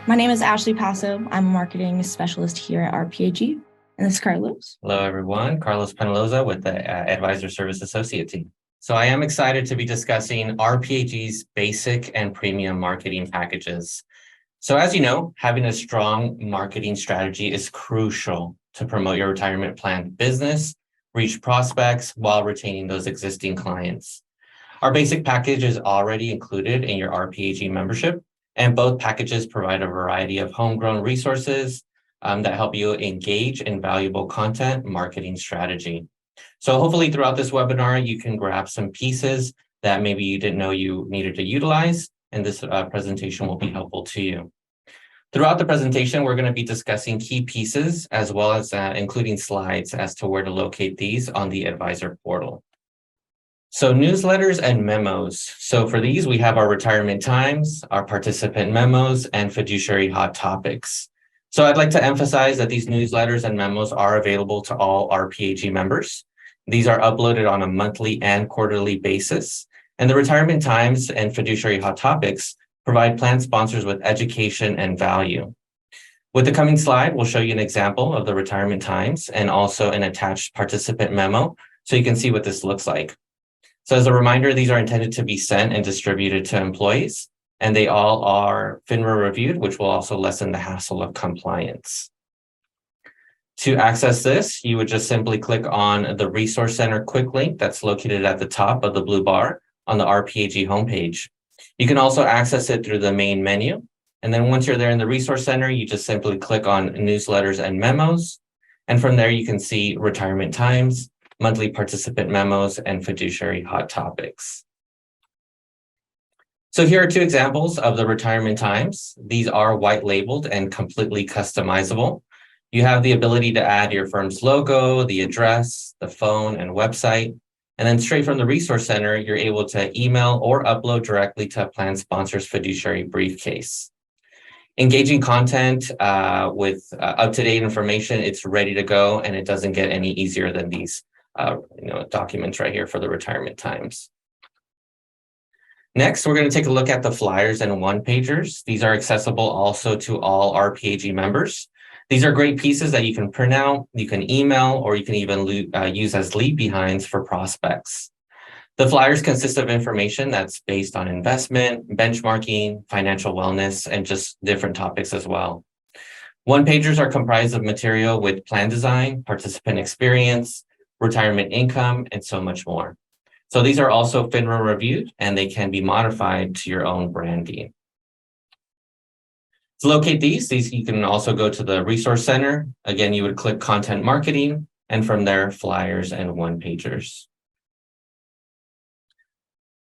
My name is Ashley Passo. I'm a marketing specialist here at RPAG, and this is Carlos. Hello, everyone. Carlos Penaloza with the Advisor Service Associate team. So I am excited to be discussing RPAG's basic and premium marketing packages. So as you know, having a strong marketing strategy is crucial to promote your retirement plan business, reach prospects while retaining those existing clients. Our basic package is already included in your RPAG membership, and both packages provide a variety of homegrown resources that help you engage in valuable content marketing strategy. So hopefully throughout this webinar, you can grab some pieces that maybe you didn't know you needed to utilize, and this presentation will be helpful to you. Throughout the presentation, we're going to be discussing key pieces as well as including slides as to where to locate these on the advisor portal. So newsletters and memos. So for these, we have our retirement times, our participant memos, and fiduciary hot topics. So I'd like to emphasize that these newsletters and memos are available to all RPAG members. These are uploaded on a monthly and quarterly basis. And the retirement times and fiduciary hot topics provide plan sponsors with education and value. With the coming slide, we'll show you an example of the retirement times and also an attached participant memo so you can see what this looks like. So as a reminder, these are intended to be sent and distributed to employees, and they all are FINRA reviewed, which will also lessen the hassle of compliance. To access this, you would just simply click on the Resource Center quick link that's located at the top of the blue bar on the RPAG homepage. You can also access it through the main menu. And then once you're there in the Resource Center, you just simply click on Newsletters and Memos. And from there, you can see retirement times, monthly participant memos, and fiduciary hot topics. So here are two examples of the retirement times. These are white labeled and completely customizable. You have the ability to add your firm's logo, the address, the phone, and website. And then straight from the Resource Center, you're able to email or upload directly to a plan sponsor's fiduciary briefcase. Engaging content with up-to-date information, it's ready to go, and it doesn't get any easier than these documents right here for the retirement times. Next, we're going to take a look at the flyers and one-pagers. These are accessible also to all RPAG members. These are great pieces that you can print out, you can email, or you can even use as leave behinds for prospects. The flyers consist of information that's based on investment, benchmarking, financial wellness, and just different topics as well. One-pagers are comprised of material with plan design, participant experience, retirement income, and so much more. So these are also FINRA reviewed, and they can be modified to your own branding. To locate these you can also go to the Resource Center. Again, you would click Content Marketing, and from there, Flyers and one-pagers.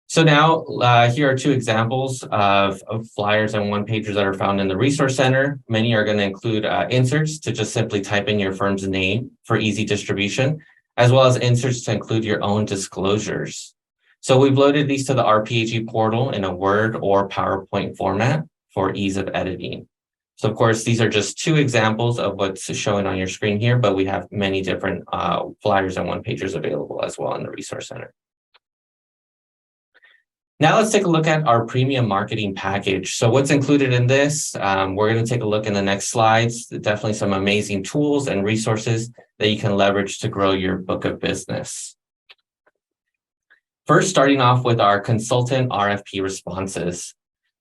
So now, here are two examples of flyers and one-pagers that are found in the Resource Center. Many are going to include inserts to just simply type in your firm's name for easy distribution, as well as inserts to include your own disclosures. So we've loaded these to the RPAG portal in a Word or PowerPoint format for ease of editing. So of course, these are just two examples of what's showing on your screen here, but we have many different flyers and one-pagers available as well in the Resource Center. Now let's take a look at our premium marketing package. So what's included in this? We're going to take a look in the next slides. Definitely some amazing tools and resources that you can leverage to grow your book of business. First, starting off with our consultant RFP responses.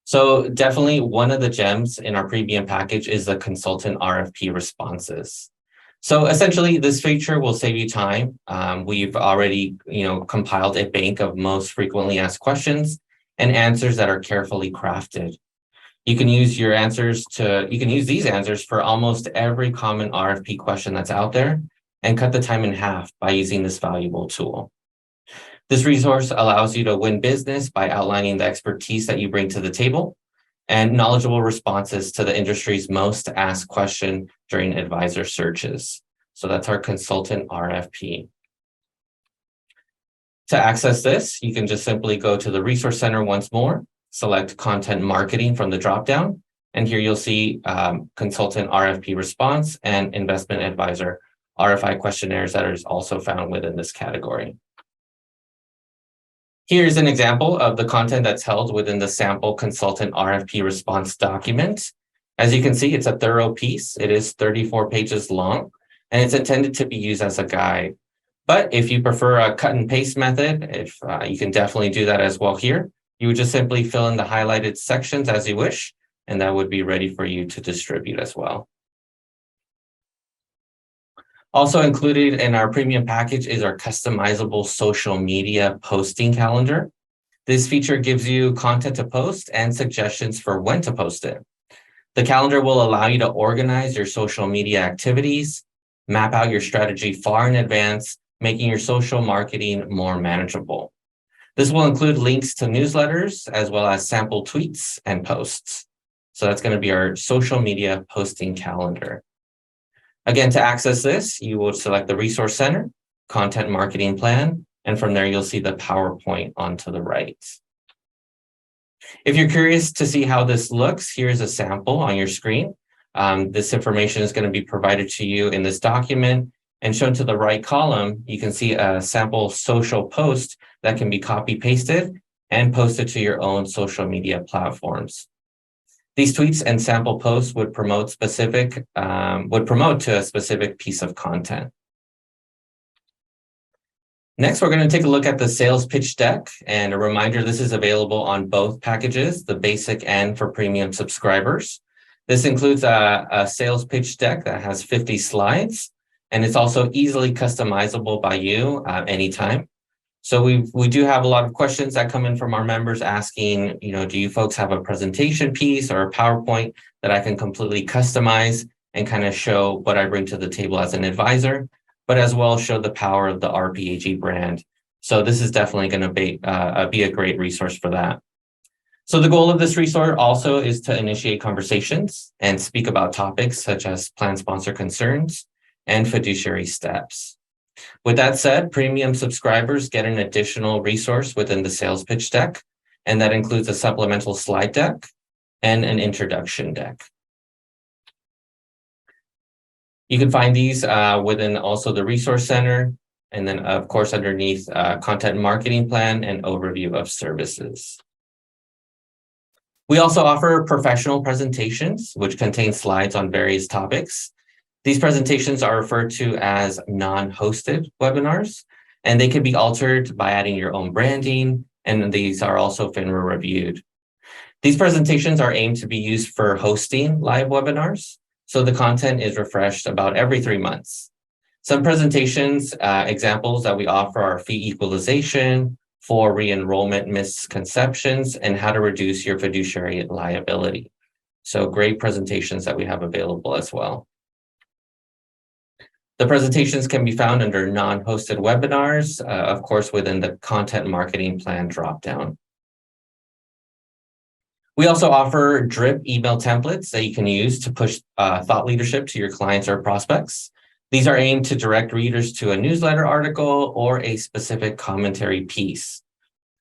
So definitely one of the gems in our premium package is the consultant RFP responses. So essentially, this feature will save you time. We've already, compiled a bank of most frequently asked questions and answers that are carefully crafted. You can use these answers for almost every common RFP question that's out there and cut the time in half by using this valuable tool. This resource allows you to win business by outlining the expertise that you bring to the table and knowledgeable responses to the industry's most asked question during advisor searches. So that's our consultant RFP. To access this, you can just simply go to the Resource Center once more, select Content Marketing from the dropdown, and here you'll see Consultant RFP Response and Investment Advisor RFI questionnaires that is also found within this category. Here's an example of the content that's held within the sample consultant RFP response document. As you can see, it's a thorough piece. It is 34 pages long, and it's intended to be used as a guide. But if you prefer a cut and paste method, you can definitely do that as well here. You would just simply fill in the highlighted sections as you wish, and that would be ready for you to distribute as well. Also included in our premium package is our customizable social media posting calendar. This feature gives you content to post and suggestions for when to post it. The calendar will allow you to organize your social media activities, map out your strategy far in advance, making your social marketing more manageable. This will include links to newsletters as well as sample tweets and posts. So that's going to be our social media posting calendar. Again, to access this, you will select the Resource Center, Content Marketing Plan, and from there you'll see the PowerPoint onto the right. If you're curious to see how this looks, here's a sample on your screen. This information is going to be provided to you in this document, and shown to the right column, you can see a sample social post that can be copy-pasted and posted to your own social media platforms. These tweets and sample posts would promote to a specific piece of content. Next, we're going to take a look at the sales pitch deck, and a reminder, this is available on both packages, the basic and for premium subscribers. This includes a sales pitch deck that has 50 slides, and it's also easily customizable by you anytime. So we do have a lot of questions that come in from our members asking, do you folks have a presentation piece or a PowerPoint that I can completely customize and kind of show what I bring to the table as an advisor, but as well show the power of the RPAG brand. So this is definitely going to be a great resource for that. So the goal of this resource also is to initiate conversations and speak about topics such as plan sponsor concerns and fiduciary steps. With that said, premium subscribers get an additional resource within the sales pitch deck, and that includes a supplemental slide deck and an introduction deck. You can find these within also the Resource Center, and then of course underneath Content Marketing Plan and Overview of Services. We also offer professional presentations, which contain slides on various topics. These presentations are referred to as non-hosted webinars, and they can be altered by adding your own branding, and these are also FINRA reviewed. These presentations are aimed to be used for hosting live webinars, so the content is refreshed about every 3 months. Some presentations, examples that we offer are fee equalization, for re-enrollment misconceptions, and how to reduce your fiduciary liability. So great presentations that we have available as well. The presentations can be found under non-hosted webinars, of course, within the Content Marketing Plan dropdown. We also offer drip email templates that you can use to push thought leadership to your clients or prospects. These are aimed to direct readers to a newsletter article or a specific commentary piece.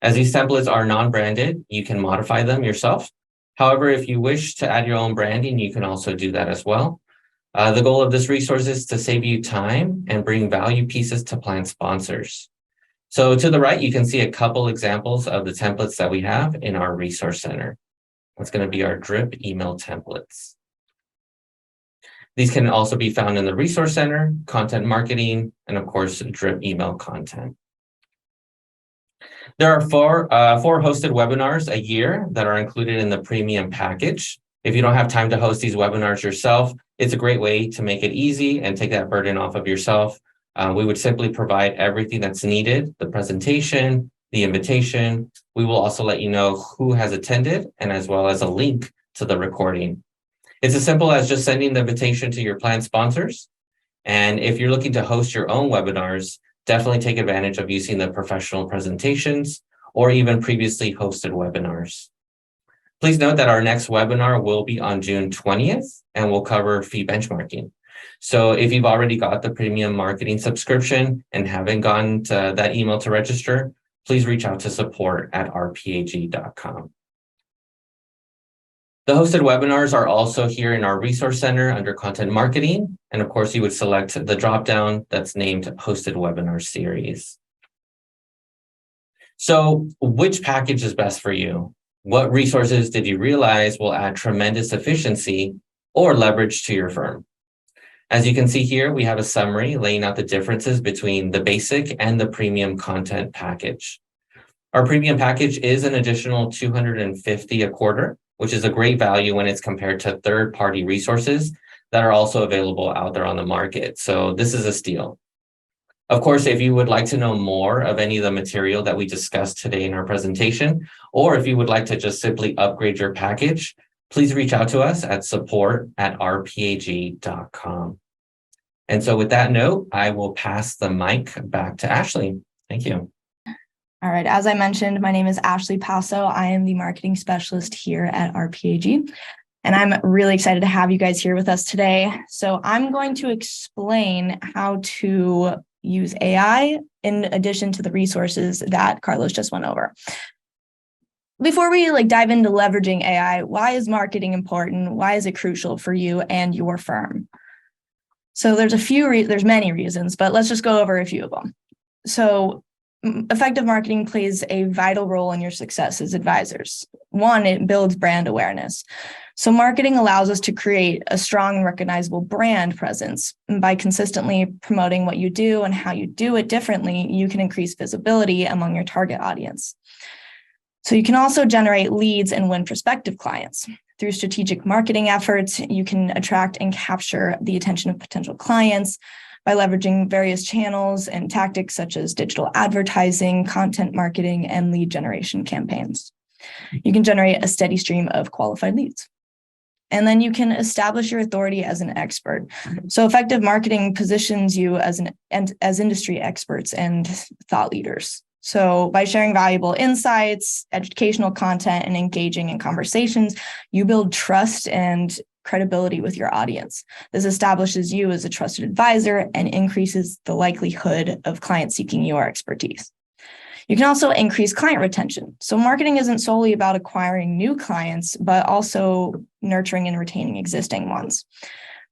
As these templates are non-branded, you can modify them yourself. However, if you wish to add your own branding, you can also do that as well. The goal of this resource is to save you time and bring value pieces to plan sponsors. So to the right, you can see a couple examples of the templates that we have in our Resource Center. That's going to be our drip email templates. These can also be found in the Resource Center, Content Marketing, and of course, drip email content. There are four hosted webinars a year that are included in the premium package. If you don't have time to host these webinars yourself, it's a great way to make it easy and take that burden off of yourself. We would simply provide everything that's needed, the presentation, the invitation. We will also let you know who has attended and as well as a link to the recording. It's as simple as just sending the invitation to your plan sponsors. And if you're looking to host your own webinars, definitely take advantage of using the professional presentations or even previously hosted webinars. Please note that our next webinar will be on June 20th and will cover fee benchmarking. So if you've already got the premium marketing subscription and haven't gotten to that email to register, please reach out to support@rpag.com. The hosted webinars are also here in our Resource Center under Content Marketing. And of course, you would select the dropdown that's named Hosted Webinar Series. So which package is best for you? What resources did you realize will add tremendous efficiency or leverage to your firm. As you can see here, we have a summary laying out the differences between the basic and the premium content package. Our premium package is an additional $250 a quarter, which is a great value when it's compared to third-party resources that are also available out there on the market. So this is a steal. Of course, if you would like to know more of any of the material that we discussed today in our presentation, or if you would like to just simply upgrade your package, please reach out to us at support@rpag.com. And so with that note, I will pass the mic back to Ashley. Thank you. All right, as I mentioned, my name is Ashley Passo. I am the marketing specialist here at RPAG, and I'm really excited to have you guys here with us today. So I'm going to explain how to use AI in addition to the resources that Carlos just went over. Before we dive into leveraging AI, why is marketing important? Why is it crucial for you and your firm? So there's many reasons, but let's just go over a few of them. So effective marketing plays a vital role in your success as advisors. One, it builds brand awareness. So marketing allows us to create a strong and recognizable brand presence. And by consistently promoting what you do and how you do it differently, you can increase visibility among your target audience. So you can also generate leads and win prospective clients. Through strategic marketing efforts, you can attract and capture the attention of potential clients by leveraging various channels and tactics such as digital advertising, content marketing, and lead generation campaigns. You can generate a steady stream of qualified leads. And then you can establish your authority as an expert. So effective marketing positions you as industry experts and thought leaders. So by sharing valuable insights, educational content, and engaging in conversations, you build trust and credibility with your audience. This establishes you as a trusted advisor and increases the likelihood of clients seeking your expertise. You can also increase client retention. So marketing isn't solely about acquiring new clients, but also nurturing and retaining existing ones.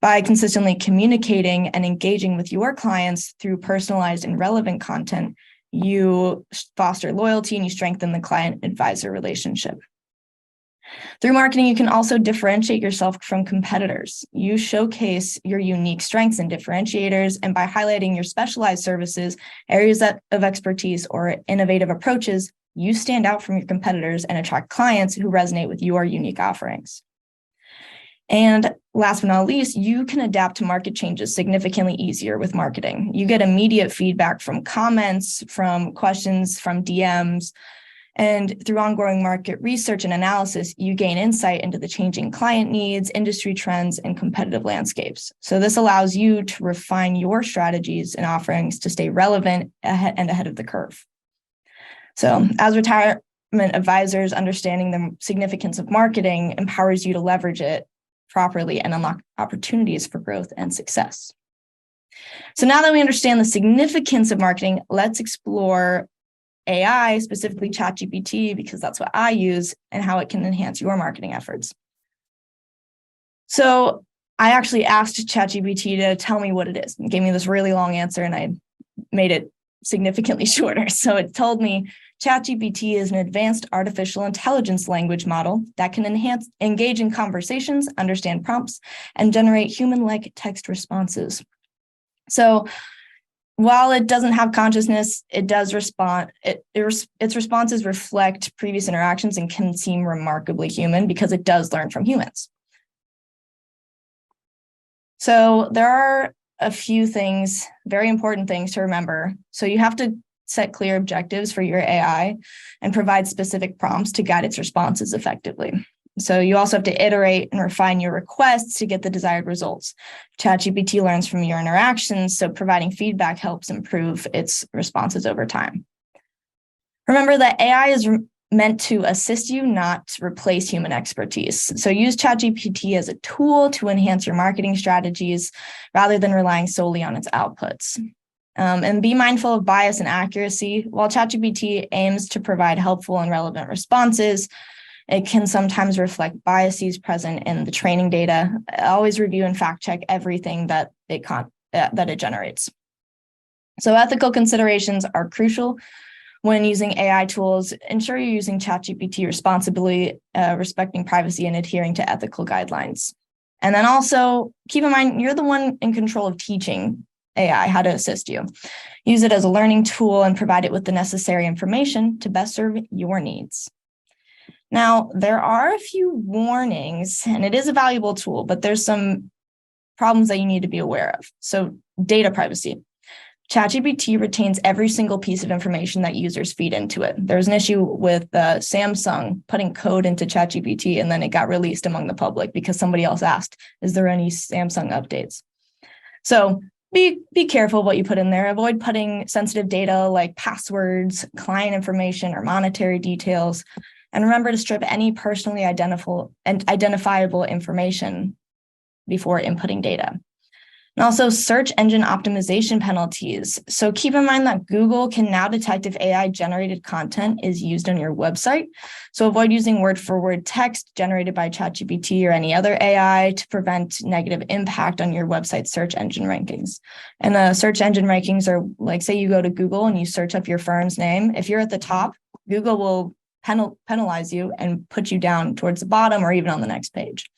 By consistently communicating and engaging with your clients through personalized and relevant content, you foster loyalty and you strengthen the client-advisor relationship. Through marketing, you can also differentiate yourself from competitors. You showcase your unique strengths and differentiators, and by highlighting your specialized services, areas of expertise, or innovative approaches, you stand out from your competitors and attract clients who resonate with your unique offerings. And last but not least, you can adapt to market changes significantly easier with marketing. You get immediate feedback from comments, from questions, from DMs, and through ongoing market research and analysis, you gain insight into the changing client needs, industry trends, and competitive landscapes. So this allows you to refine your strategies and offerings to stay relevant ahead of the curve. So as retirement advisors, understanding the significance of marketing empowers you to leverage it properly and unlock opportunities for growth and success. So now that we understand the significance of marketing, let's explore AI, specifically ChatGPT, because that's what I use, and how it can enhance your marketing efforts. So I actually asked ChatGPT to tell me what it is. It gave me this really long answer, and I made it significantly shorter. So it told me ChatGPT is an advanced artificial intelligence language model that can engage in conversations, understand prompts, and generate human-like text responses. So while it doesn't have consciousness, it does respond. Its responses reflect previous interactions and can seem remarkably human because it does learn from humans. So there are a few things, very important things to remember. So you have to set clear objectives for your AI and provide specific prompts to guide its responses effectively. So you also have to iterate and refine your requests to get the desired results. ChatGPT learns from your interactions, so providing feedback helps improve its responses over time. Remember that AI is meant to assist you, not to replace human expertise. So use ChatGPT as a tool to enhance your marketing strategies rather than relying solely on its outputs. And be mindful of bias and accuracy. While ChatGPT aims to provide helpful and relevant responses, it can sometimes reflect biases present in the training data. Always review and fact check everything that it generates. So ethical considerations are crucial when using AI tools. Ensure you're using ChatGPT responsibly, respecting privacy and adhering to ethical guidelines. And then also keep in mind, you're the one in control of teaching AI how to assist you. Use it as a learning tool and provide it with the necessary information to best serve your needs. Now, there are a few warnings, and it is a valuable tool, but there's some problems that you need to be aware of. So data privacy. ChatGPT retains every single piece of information that users feed into it. There's an issue with Samsung putting code into ChatGPT, and then it got released among the public because somebody else asked, is there any Samsung updates? So be careful what you put in there. Avoid putting sensitive data like passwords, client information, or monetary details. And remember to strip any personally identifiable information before inputting data. And also search engine optimization penalties. So keep in mind that Google can now detect if AI generated content is used on your website. So avoid using word for word text generated by ChatGPT or any other AI to prevent negative impact on your website search engine rankings. And the search engine rankings are like, say you go to Google and you search up your firm's name. If you're at the top, Google will penalize you and put you down towards the bottom or even on the next page.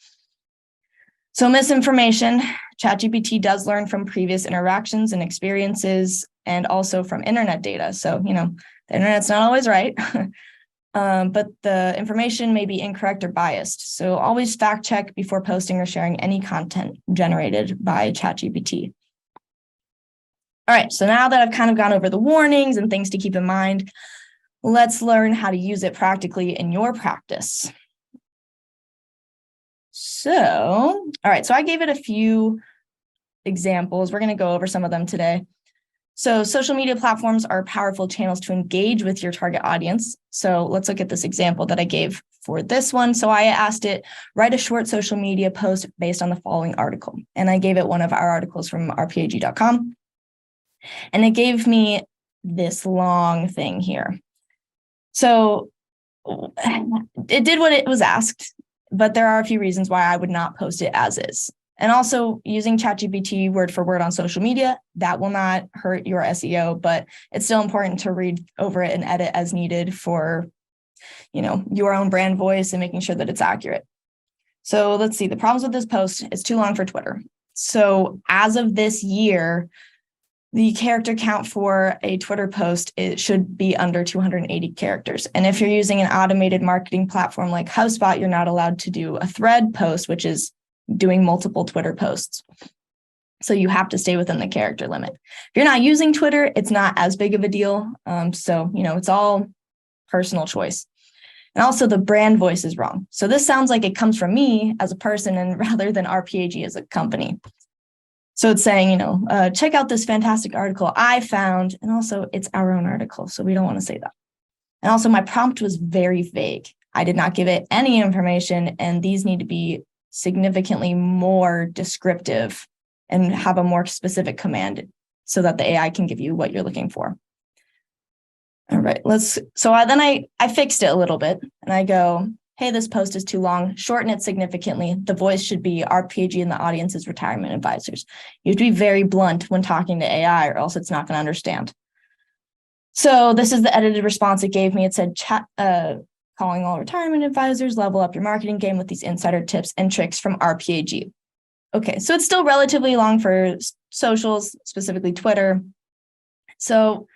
So misinformation, ChatGPT does learn from previous interactions and experiences and also from internet data. So, the internet's not always right, but the information may be incorrect or biased. So always fact check before posting or sharing any content generated by ChatGPT. All right, so now that I've kind of gone over the warnings and things to keep in mind, let's learn how to use it practically in your practice. So, all right, so I gave it a few examples. We're going to go over some of them today. So social media platforms are powerful channels to engage with your target audience. So let's look at this example that I gave for this one. So I asked it, write a short social media post based on the following article. And I gave it one of our articles from rpag.com. And it gave me this long thing here. So it did what it was asked, but there are a few reasons why I would not post it as is. And also using ChatGPT word for word on social media, that will not hurt your SEO, but it's still important to read over it and edit as needed for, your own brand voice and making sure that it's accurate. So let's see, the problems with this post, it's too long for Twitter. So as of this year, the character count for a Twitter post, it should be under 280 characters. And if you're using an automated marketing platform like HubSpot, you're not allowed to do a thread post, which is doing multiple Twitter posts. So you have to stay within the character limit. If you're not using Twitter, it's not as big of a deal. So it's all personal choice. And also the brand voice is wrong. So this sounds like it comes from me as a person and rather than RPAG as a company. So it's saying, check out this fantastic article I found. And also it's our own article. So we don't want to say that. And also my prompt was very vague. I did not give it any information. And these need to be significantly more descriptive and have a more specific command so that the AI can give you what you're looking for. All right, I fixed it a little bit and I go, hey, this post is too long, shorten it significantly. The voice should be RPAG and the audience is retirement advisors. You have to be very blunt when talking to AI or else it's not going to understand. So this is the edited response it gave me. It said, calling all retirement advisors, level up your marketing game with these insider tips and tricks from RPAG. Okay, so it's still relatively long for socials, specifically Twitter. So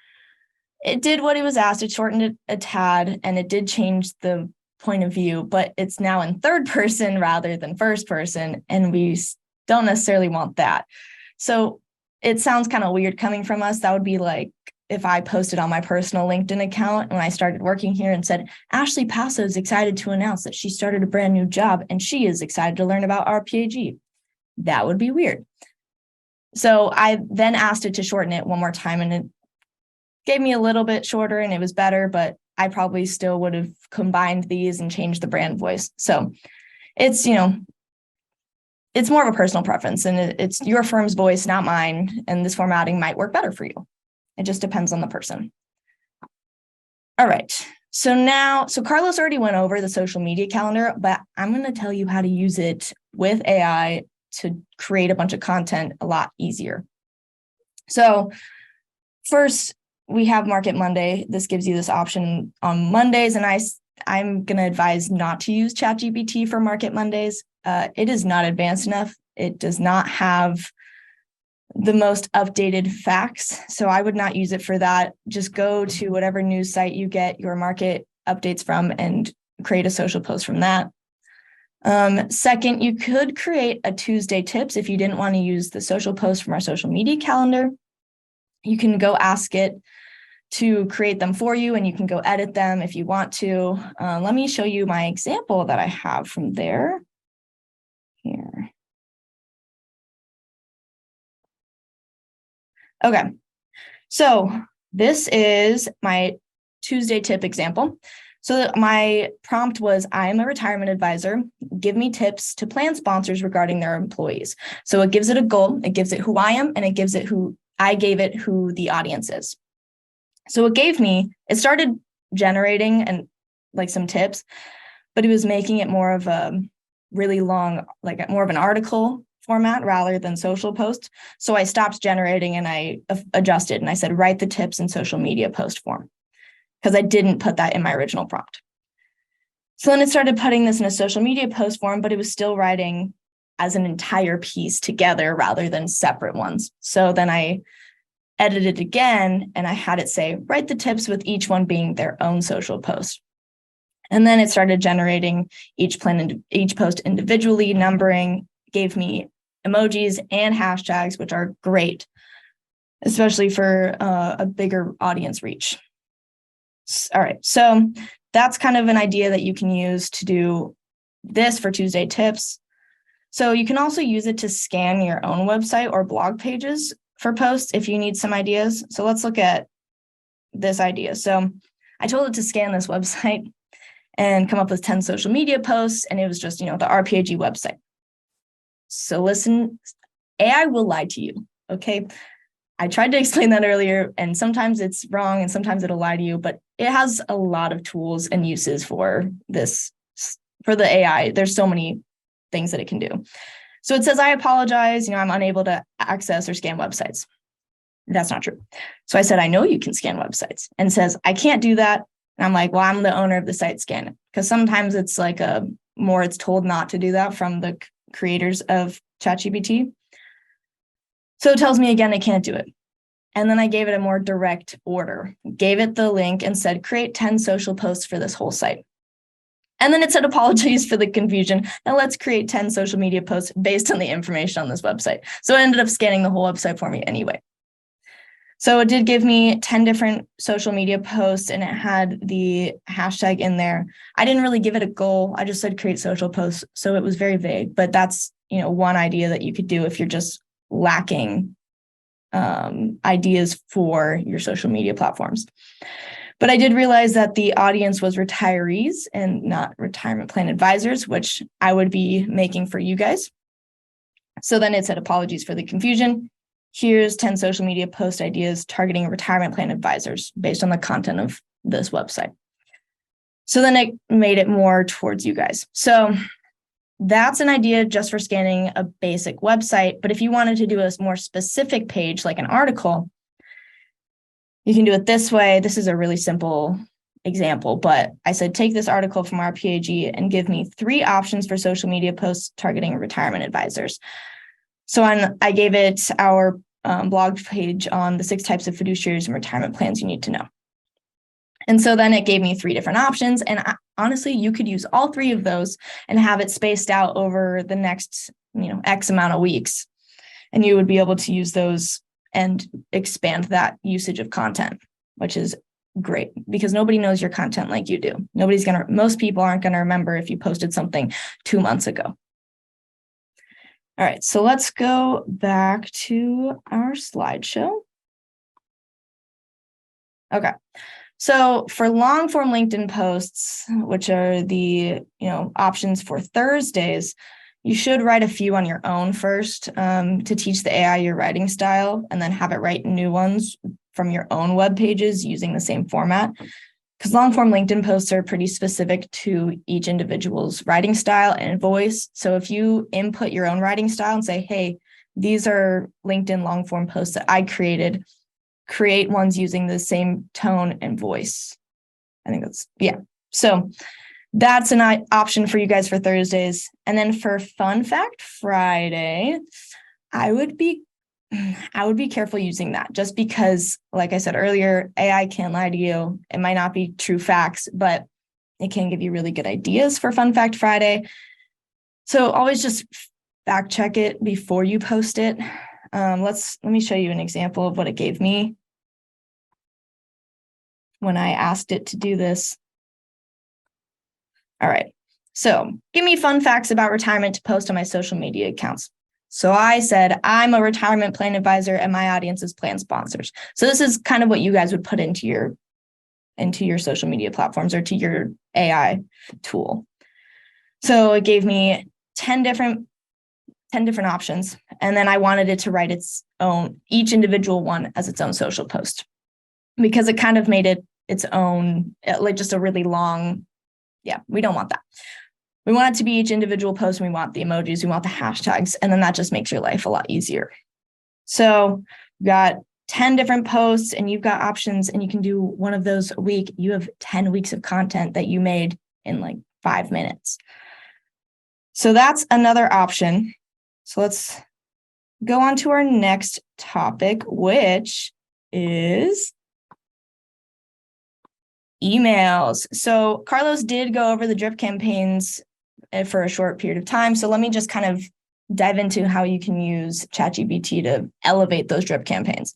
it did what it was asked. It shortened it a tad and it did change the point of view, but it's now in third person rather than first person. And we don't necessarily want that. So it sounds kind of weird coming from us. That would be like if I posted on my personal LinkedIn account when I started working here and said, Ashley Passo is excited to announce that she started a brand new job and she is excited to learn about RPAG. That would be weird. So I then asked it to shorten it one more time and it gave me a little bit shorter and it was better, but I probably still would have combined these and changed the brand voice. So it's, it's more of a personal preference and it's your firm's voice, not mine. And this formatting might work better for you. It just depends on the person. All right. So Carlos already went over the social media calendar, but I'm going to tell you how to use it with AI to create a bunch of content a lot easier. So first, we have Market Monday. This gives you this option on Mondays, and I'm going to advise not to use ChatGPT for Market Mondays. it is not advanced enough. It does not have the most updated facts. So I would not use it for that. Just go to whatever news site you get your market updates from and create a social post from that. Second, you could create a Tuesday tips if you didn't want to use the social post from our social media calendar. You can go ask it to create them for you, and you can go edit them if you want to. Let me show you my example that I have from there. Here. Okay, so this is my Tuesday tip example. So my prompt was, I'm a retirement advisor. Give me tips to plan sponsors regarding their employees. So it gives it a goal, it gives it who I am, and it gives it who the audience is. So it started generating and like some tips, but it was making it more of a really long, like more of an article format rather than social posts. So I stopped generating and I adjusted and I said, write the tips in social media post form, because I didn't put that in my original prompt. So then it started putting this in a social media post form, but it was still writing as an entire piece together rather than separate ones. So then I edited again and I had it say, write the tips with each one being their own social post. And then it started generating each post individually, numbering, gave me emojis and hashtags, which are great, especially for a bigger audience reach. All right, so that's kind of an idea that you can use to do this for Tuesday tips. So you can also use it to scan your own website or blog pages for posts if you need some ideas. So let's look at this idea. So I told it to scan this website and come up with 10 social media posts, and it was just, the RPAG website. So listen, AI will lie to you, okay? I tried to explain that earlier, and sometimes it's wrong and sometimes it'll lie to you, but it has a lot of tools and uses for this, for the AI. There's so many things that it can do. So it says, I apologize, I'm unable to access or scan websites. That's not true. So I said, I know you can scan websites, and it says, I can't do that. And I'm like, well, I'm the owner of the site, scan it. Because sometimes it's like it's told not to do that from the creators of ChatGPT. So it tells me again, I can't do it. And then I gave it a more direct order, gave it the link and said, create 10 social posts for this whole site. And then it said, apologies for the confusion. Now let's create 10 social media posts based on the information on this website. So it ended up scanning the whole website for me anyway. So it did give me 10 different social media posts, and it had the hashtag in there. I didn't really give it a goal. I just said create social posts. So it was very vague, but that's, one idea that you could do if you're just lacking ideas for your social media platforms. But I did realize that the audience was retirees and not retirement plan advisors, which I would be making for you guys. So then it said, apologies for the confusion. Here's 10 social media post ideas targeting retirement plan advisors based on the content of this website. So then it made it more towards you guys. So that's an idea just for scanning a basic website. But if you wanted to do a more specific page, like an article, you can do it this way. This is a really simple example, but I said, take this article from RPAG and give me 3 options for social media posts targeting retirement advisors. So I gave it our blog page on the 6 types of fiduciaries and retirement plans you need to know. And so then it gave me 3 different options. And honestly, you could use all 3 of those and have it spaced out over the next, X amount of weeks. And you would be able to use those and expand that usage of content, which is great because nobody knows your content like you do. Most people aren't going to remember if you posted something 2 months ago. All right, so let's go back to our slideshow. Okay. So for long form LinkedIn posts, which are the options for Thursdays, you should write a few on your own first to teach the AI your writing style, and then have it write new ones from your own web pages using the same format. Because long form LinkedIn posts are pretty specific to each individual's writing style and voice. So if you input your own writing style and say, hey, these are LinkedIn long form posts that I created, create ones using the same tone and voice. I think that's, yeah. So that's an option for you guys for Thursdays. And then for Fun Fact Friday, I would be careful using that, just because, like I said earlier, AI can't lie to you. It might not be true facts, but it can give you really good ideas for Fun Fact Friday. So always just fact check it before you post it. Let me show you an example of what it gave me when I asked it to do this. All right. So give me fun facts about retirement to post on my social media accounts. So I said, I'm a retirement plan advisor and my audience is plan sponsors. So this is kind of what you guys would put into your social media platforms or to your AI tool. So it gave me 10 different options. And then I wanted it to write each individual one as its own social post, because it kind of made it its own, like just a really long, we don't want that. We want it to be each individual post. We want the emojis, we want the hashtags, and then that just makes your life a lot easier. So we've got 10 different posts and you've got options, and you can do one of those a week. You have 10 weeks of content that you made in like 5 minutes. So that's another option. So let's go on to our next topic, which is emails. So Carlos did go over the drip campaigns for a short period of time. So let me just kind of dive into how you can use ChatGPT to elevate those drip campaigns.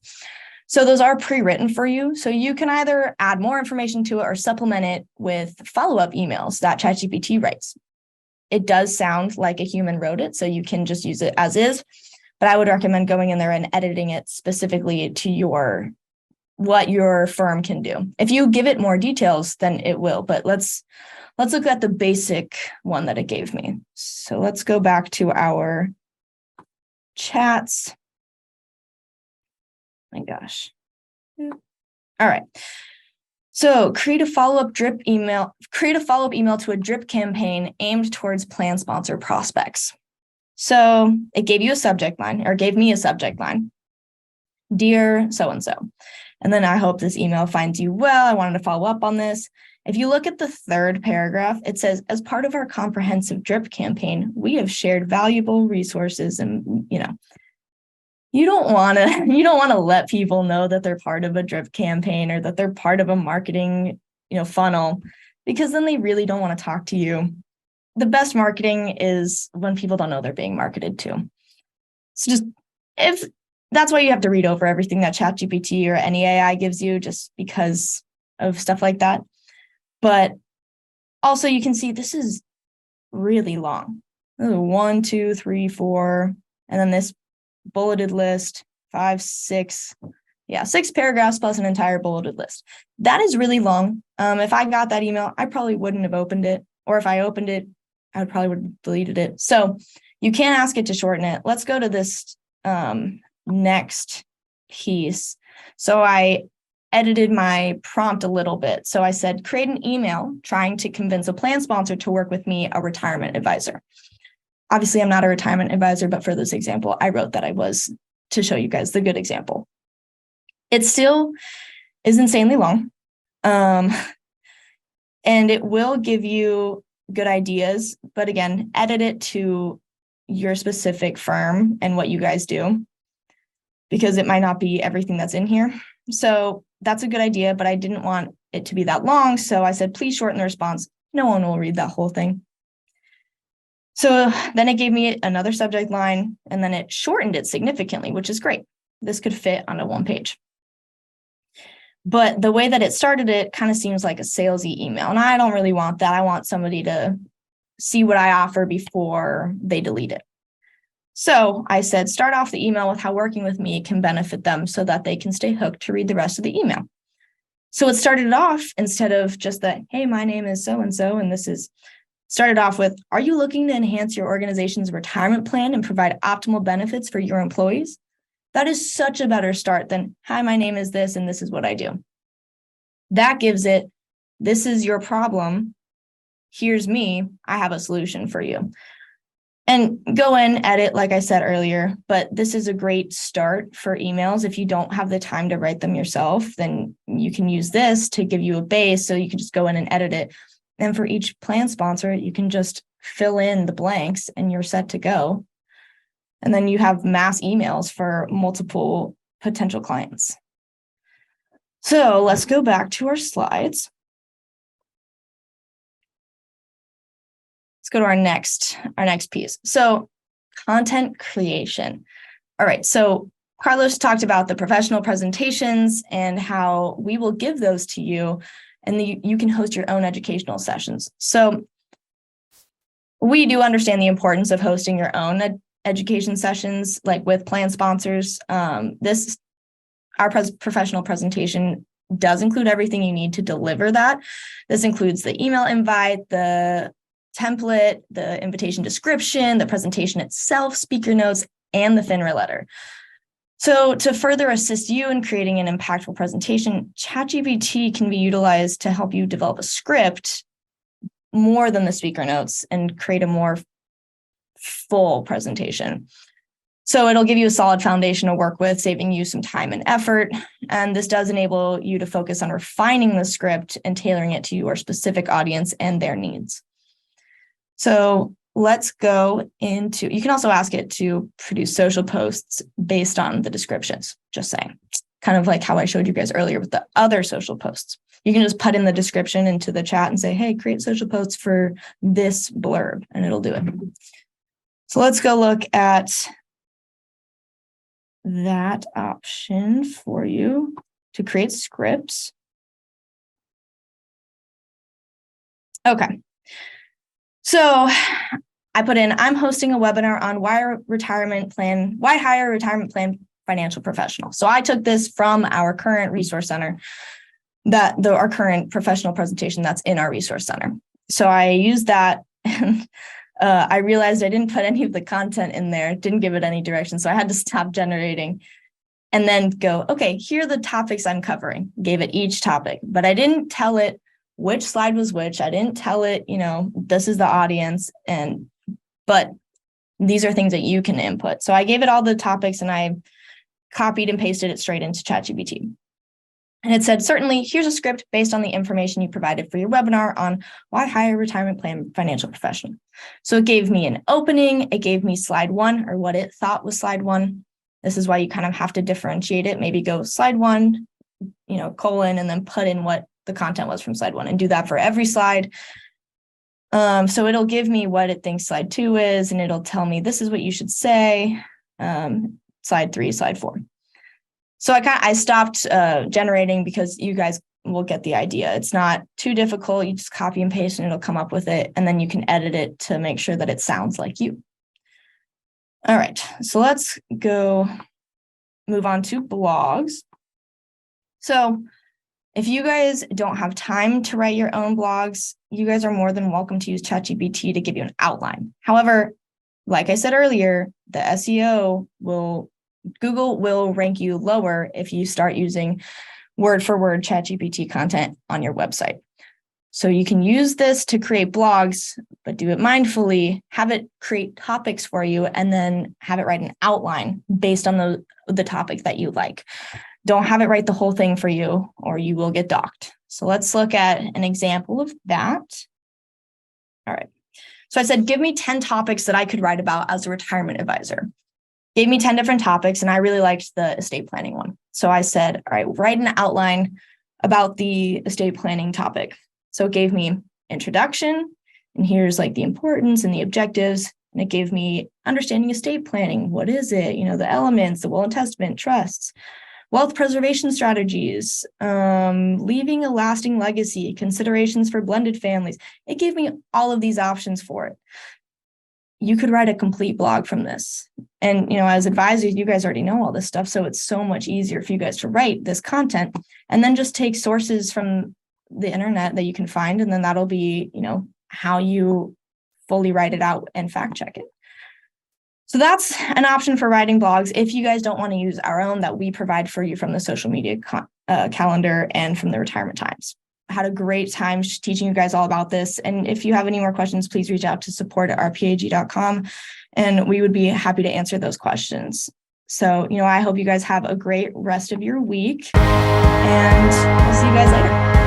So those are pre-written for you. So you can either add more information to it or supplement it with follow-up emails that ChatGPT writes. It does sound like a human wrote it, so you can just use it as is, but I would recommend going in there and editing it specifically to what your firm can do. If you give it more details, then it will, but let's look at the basic one that it gave me. So let's go back to our chats. My gosh. All right. So create a follow-up email to a drip campaign aimed towards plan sponsor prospects. So it gave me a subject line. Dear so-and-so. And then I hope this email finds you well. I wanted to follow up on this. If you look at the third paragraph, it says, as part of our comprehensive drip campaign, we have shared valuable resources. And, you don't want to let people know that they're part of a drip campaign or that they're part of a marketing, funnel, because then they really don't want to talk to you. The best marketing is when people don't know they're being marketed to. So that's why you have to read over everything that ChatGPT or any AI gives you, just because of stuff like that. But also you can see this is really long. 1, 2, 3, 4, and then this bulleted list, 5, 6. 6 paragraphs plus an entire bulleted list. That is really long. If I got that email, I probably wouldn't have opened it. Or if I opened it, I would have deleted it. So you can ask it to shorten it. Let's go to this next piece. So I edited my prompt a little bit. So I said, create an email trying to convince a plan sponsor to work with me, a retirement advisor. Obviously, I'm not a retirement advisor, but for this example, I wrote that I was, to show you guys the good example. It still is insanely long. And it will give you good ideas, but again, edit it to your specific firm and what you guys do, because it might not be everything that's in here. So that's a good idea, but I didn't want it to be that long. So I said, please shorten the response. No one will read that whole thing. So then it gave me another subject line, and then it shortened it significantly, which is great. This could fit on a 1 page. But the way that it started it kind of seems like a salesy email, and I don't really want that. I want somebody to see what I offer before they delete it. So I said, start off the email with how working with me can benefit them so that they can stay hooked to read the rest of the email. So it started it off, instead of just that, hey, my name is so-and-so, and this is, started off with, are you looking to enhance your organization's retirement plan and provide optimal benefits for your employees? That is such a better start than, hi, my name is this, and this is what I do. That gives it, this is your problem. Here's me. I have a solution for you. And go in, edit, like I said earlier, but this is a great start for emails. If you don't have the time to write them yourself, then you can use this to give you a base, so you can just go in and edit it. And for each plan sponsor, you can just fill in the blanks and you're set to go. And then you have mass emails for multiple potential clients. So let's go back to our slides. Let's go to our next piece. So content creation. All right, so Carlos talked about the professional presentations and how we will give those to you, and you can host your own educational sessions. So we do understand the importance of hosting your own education sessions, like with plan sponsors. Our professional presentation does include everything you need to deliver that. This includes the email invite, the template, the invitation description, the presentation itself, speaker notes, and the FINRA letter. So to further assist you in creating an impactful presentation, ChatGPT can be utilized to help you develop a script more than the speaker notes and create a more full presentation. So it'll give you a solid foundation to work with, saving you some time and effort. And this does enable you to focus on refining the script and tailoring it to your specific audience and their needs. So let's go into, you can also ask it to produce social posts based on the descriptions, just saying. Kind of like how I showed you guys earlier with the other social posts. You can just put in the description into the chat and say, hey, create social posts for this blurb, and it'll do it. So let's go look at that option for you to create scripts. Okay. So I put in, I'm hosting a webinar on why hire a retirement plan financial professional. So I took this from our current resource center, our current professional presentation that's in our resource center. So I used that, and I realized I didn't put any of the content in there, didn't give it any direction. So I had to stop generating and then go, okay, here are the topics I'm covering. Gave it each topic, but I didn't tell it which slide was which. I didn't tell it, this is the audience, but these are things that you can input. So I gave it all the topics and I copied and pasted it straight into ChatGPT. And it said, certainly, here's a script based on the information you provided for your webinar on why hire a retirement plan financial professional. So it gave me an opening. It gave me slide 1, or what it thought was slide 1. This is why you kind of have to differentiate it. Maybe go slide 1, colon, and then put in what the content was from slide 1 and do that for every slide. So it'll give me what it thinks slide 2 is, and it'll tell me this is what you should say, slide 3, slide 4. So I stopped generating because you guys will get the idea. It's not too difficult. You just copy and paste and it'll come up with it. And then you can edit it to make sure that it sounds like you. All right, so let's go move on to blogs. So if you guys don't have time to write your own blogs, you guys are more than welcome to use ChatGPT to give you an outline. However, like I said earlier, the SEO Google will rank you lower if you start using word for word ChatGPT content on your website. So you can use this to create blogs, but do it mindfully, have it create topics for you, and then have it write an outline based on the topic that you like. Don't have it write the whole thing for you or you will get docked. So let's look at an example of that. All right. So I said, give me 10 topics that I could write about as a retirement advisor. Gave me 10 different topics, and I really liked the estate planning one. So I said, all right, write an outline about the estate planning topic. So it gave me introduction, and here's like the importance and the objectives. And it gave me understanding estate planning. What is it? The elements, the will and testament, trusts, wealth preservation strategies, leaving a lasting legacy, considerations for blended families. It gave me all of these options for it. You could write a complete blog from this. And, as advisors, you guys already know all this stuff. So it's so much easier for you guys to write this content and then just take sources from the internet that you can find. And then that'll be, how you fully write it out and fact check it. So that's an option for writing blogs if you guys don't want to use our own that we provide for you from the social media calendar and from the Retirement Times. I had a great time teaching you guys all about this. And if you have any more questions, please reach out to support@rpag.com and we would be happy to answer those questions. So, I hope you guys have a great rest of your week and I'll see you guys later.